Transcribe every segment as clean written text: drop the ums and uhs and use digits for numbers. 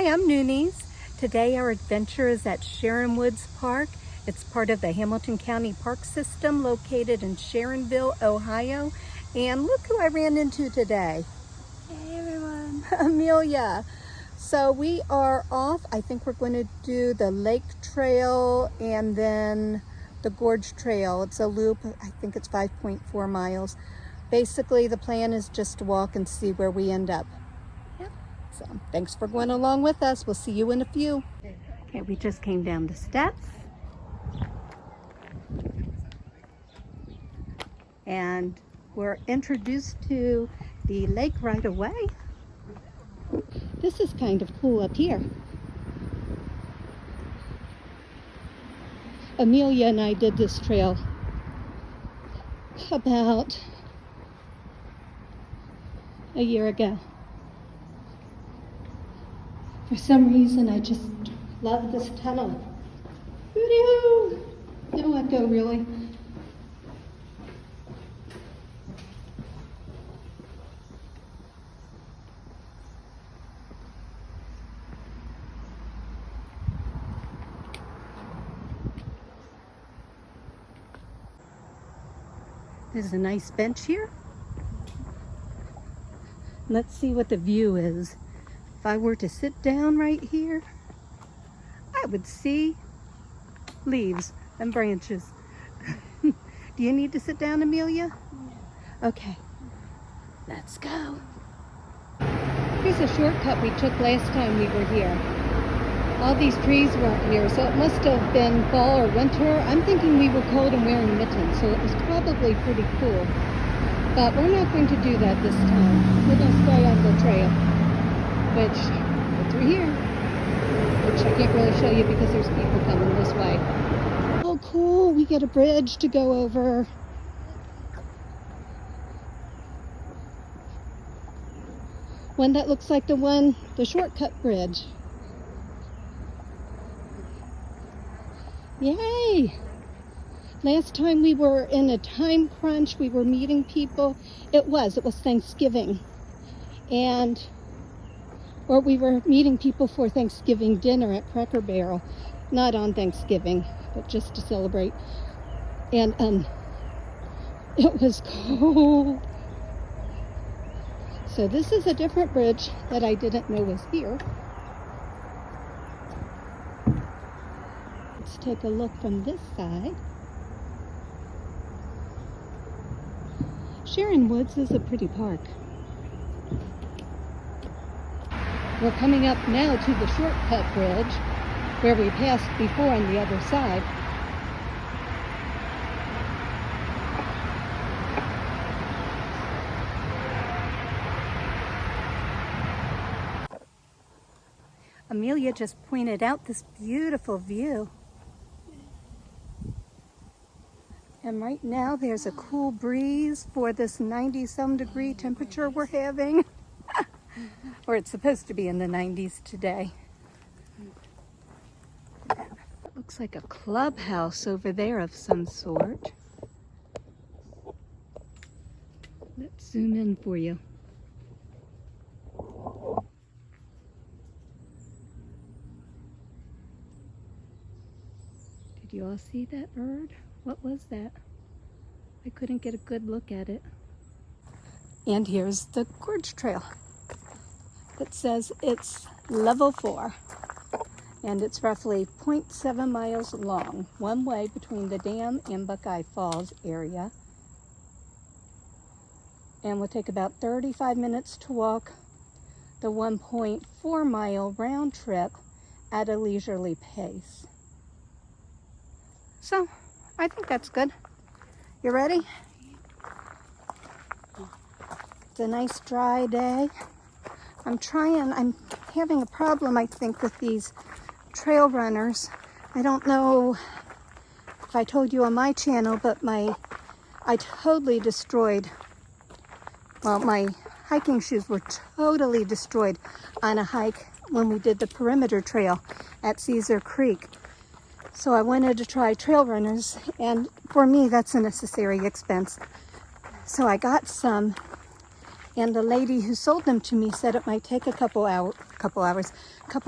Hi, I'm Noonies. Today our adventure is at Sharon Woods Park. It's part of the Hamilton County Park System located in Sharonville, Ohio. And look who I ran into today. Hey everyone. Amelia. So we are off. I think we're going to do the Lake Trail and then the Gorge Trail. It's a loop. I think it's 5.4 miles. Basically, the plan is just to walk and see where we end up. Yep. So thanks for going along with us. We'll see you in a few. Okay, we just came down the steps. And we're introduced to the lake right away. This is kind of cool up here. Amelia and I did this trail about a year ago. For some reason, I just love this tunnel. Hoo-dee-hoo! No echo, really. There's a nice bench here. Let's see what the view is. If I were to sit down right here, I would see leaves and branches. Do you need to sit down, Amelia? No. Okay, let's go. Here's a shortcut we took last time we were here. All these trees weren't here, so it must have been fall or winter. I'm thinking we were cold and wearing mittens, so it was probably pretty cool. But we're not going to do that this time. We're going to stay on the trail, which, through here, which I can't really show you because there's people coming this way. Oh, cool. We get a bridge to go over. One that looks like the shortcut bridge. Yay! Last time we were in a time crunch, we were meeting people. It was Thanksgiving. Or we were meeting people for Thanksgiving dinner at Cracker Barrel. Not on Thanksgiving, but just to celebrate. And it was cold. So this is a different bridge that I didn't know was here. Let's take a look from this side. Sharon Woods is a pretty park. We're coming up now to the shortcut bridge where we passed before on the other side. Amelia just pointed out this beautiful view. And right now there's a cool breeze for this 90-some degree temperature we're having. Or it's supposed to be in the 90s today. It looks like a clubhouse over there of some sort. Let's zoom in for you. Did you all see that bird? What was that? I couldn't get a good look at it. And here's the Gorge Trail. It says it's level 4, and it's roughly 0.7 miles long, one way between the dam and Buckeye Falls area. And will take about 35 minutes to walk the 1.4 mile round trip at a leisurely pace. So, I think that's good. You ready? It's a nice dry day. I'm having a problem, I think, with these trail runners. I don't know if I told you on my channel, but I totally destroyed, well, my hiking shoes were totally destroyed on a hike when we did the perimeter trail at Caesar Creek. So I wanted to try trail runners, and for me, that's a necessary expense. So I got some, And the lady who sold them to me said it might take a couple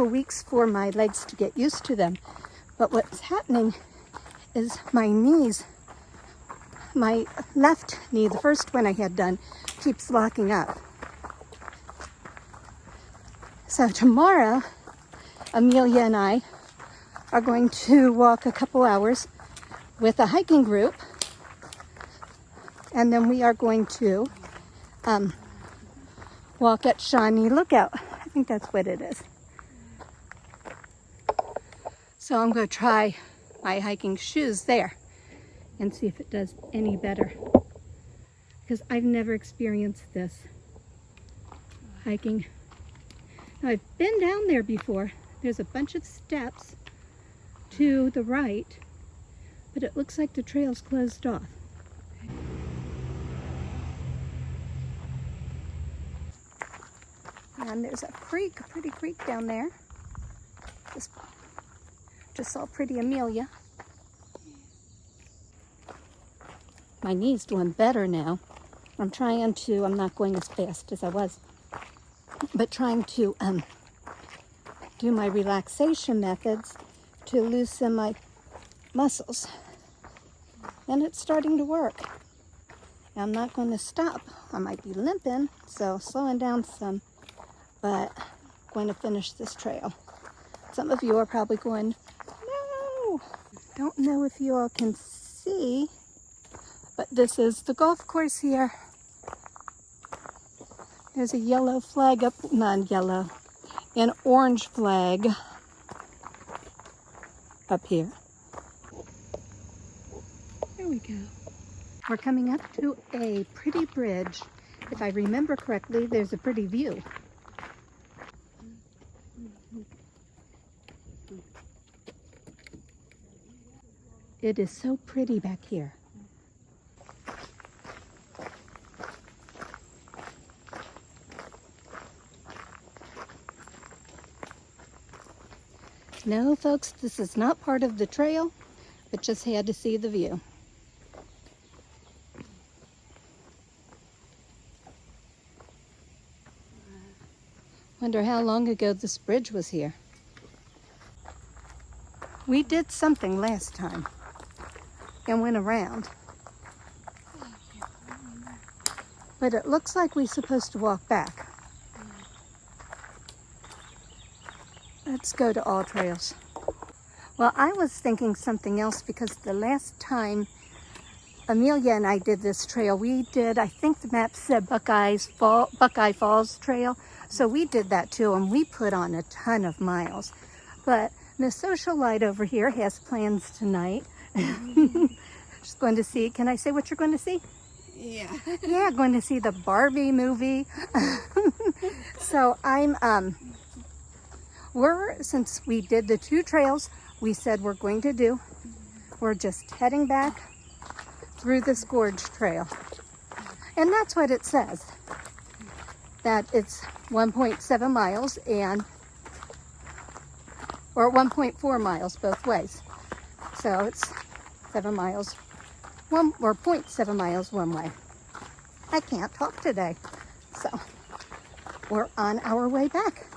weeks for my legs to get used to them. But what's happening is my knees, my left knee, the first one I had done, keeps locking up. So tomorrow, Amelia and I are going to walk a couple hours with a hiking group, and then we are going to walk at Shawnee Lookout. I think that's what it is. So I'm going to try my hiking shoes there and see if it does any better, because I've never experienced this hiking. Now, I've been down there before. There's a bunch of steps to the right, but it looks like the trail's closed off. And there's a creek, a pretty creek down there. Just saw pretty Amelia. My knee's doing better now. I'm not going as fast as I was, but trying to do my relaxation methods to loosen my muscles. And it's starting to work. I'm not going to stop. I might be limping, so slowing down some, but I'm going to finish this trail. Some of you are probably going, no! Don't know if you all can see, but this is the golf course here. There's a yellow flag up, not yellow, an orange flag up here. There we go. We're coming up to a pretty bridge. If I remember correctly, there's a pretty view. It is so pretty back here. No, folks, this is not part of the trail, but just had to see the view. Wonder how long ago this bridge was here. We did something last time and went around, but it looks like we're supposed to walk back. Let's go to All Trails. Well, I was thinking something else, because the last time Amelia and I did this trail, we did, I think the map said Buckeye Falls Trail. So we did that too, and we put on a ton of miles. But the socialite over here has plans tonight. She's going to see, can I say what you're going to see? Yeah. Yeah, going to see the Barbie movie. So since we did the 2 trails we said we're just heading back through this gorge trail. And that's what it says, that it's 1.7 miles or 1.4 miles both ways. So it's 7 miles, 0.7 miles one way. I can't talk today. So we're on our way back.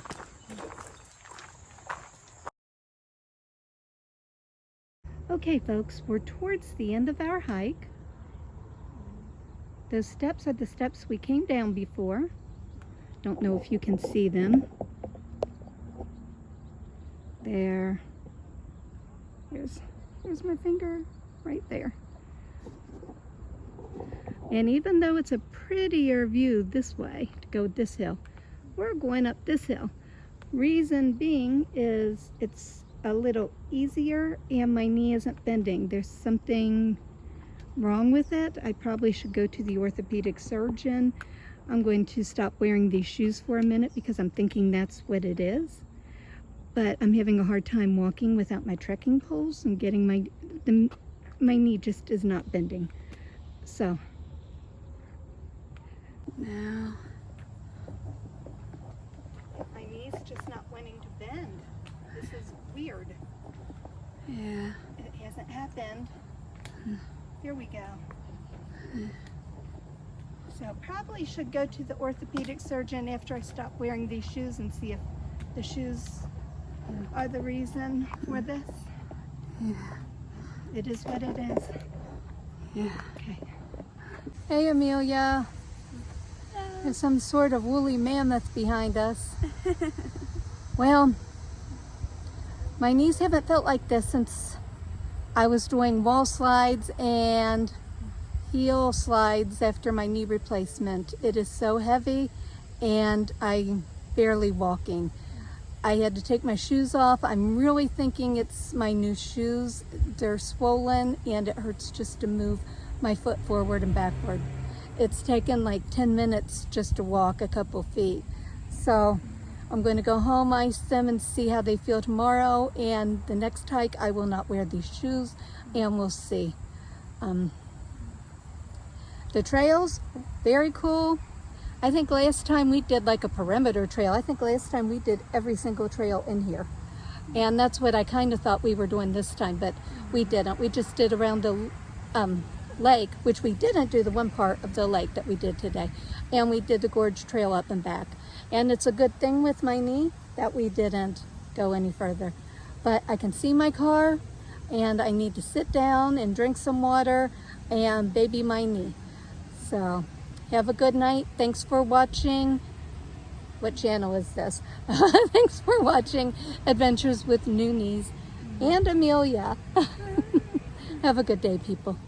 Okay, folks, we're towards the end of our hike. Those steps are the steps we came down before. Don't know if you can see them. There. Here's my finger right there. And even though it's a prettier view this way, to go this hill, we're going up this hill. Reason being is it's a little easier and my knee isn't bending. There's something wrong with it. I probably should go to the orthopedic surgeon. I'm going to stop wearing these shoes for a minute because I'm thinking that's what it is. But I'm having a hard time walking without my trekking poles and getting my knee just is not bending. So now my knee's just not wanting to bend. This is weird. Yeah. It hasn't happened. Here we go. So probably should go to the orthopedic surgeon after I stop wearing these shoes and see if the shoes are the reason for this. Yeah. It is what it is. Yeah. Okay. Hey, Amelia. There's some sort of woolly mammoth behind us. Well, my knees haven't felt like this since I was doing wall slides and heel slides after my knee replacement. It is so heavy and I'm barely walking. I had to take my shoes off. I'm really thinking it's my new shoes. They're swollen and it hurts just to move my foot forward and backward. It's taken like 10 minutes just to walk a couple feet. So I'm going to go home, ice them, and see how they feel tomorrow. And the next hike, I will not wear these shoes, and we'll see. The trails, very cool. I think last time we did like a perimeter trail. I think last time we did every single trail in here. And that's what I kind of thought we were doing this time, but we didn't. We just did around the lake, which we didn't do the one part of the lake that we did today. And we did the gorge trail up and back. And it's a good thing with my knee that we didn't go any further. But I can see my car and I need to sit down and drink some water and baby my knee. So have a good night. Thanks for watching. What channel is this? Thanks for watching Adventures with New Knees and Amelia. Have a good day, people.